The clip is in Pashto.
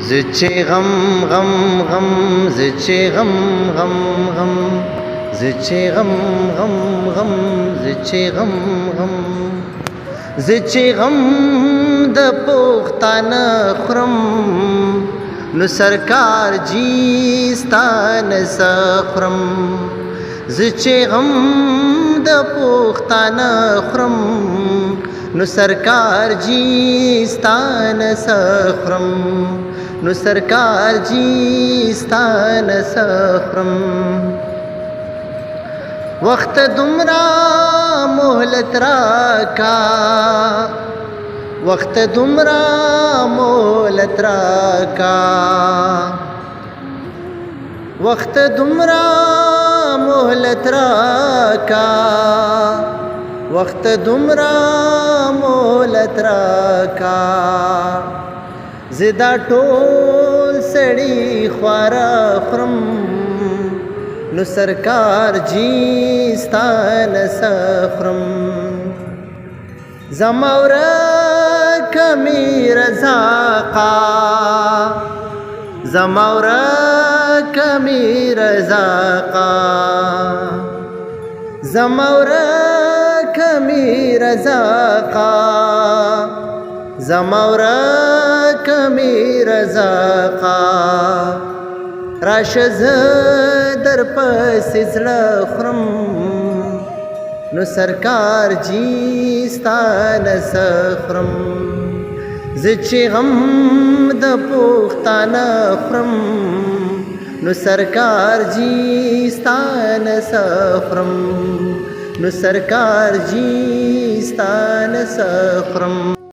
زچه غم غم غم زچه غم غم غم زچه غم غم غم زچه غم غم زچه غم د پښتانه خرم نو سرکار جی ستان سخرم زچه غم د پښتانه خرم نو سرکار جی ستان سخرم نو سرکار جی ستان سخرم وقت دمرا مهلت راکا وقت دمرا مهلت راکا وقت دمرا مهلت راکا وقت دمرا مهلت راکا زدا ټول سړی خوارا خرم نو سرکار جی ستان سخرم زمور کمی رزاقا زمور کمی رزاقا زمور کمی رزاقا زمور کمی رزاقا راشز در پس زړه خرم نو سرکار جی ستان سخرم زچه غم د پښتانه خرم نو سرکار جی ستان سخرم نو سرکار جی ستان سخرم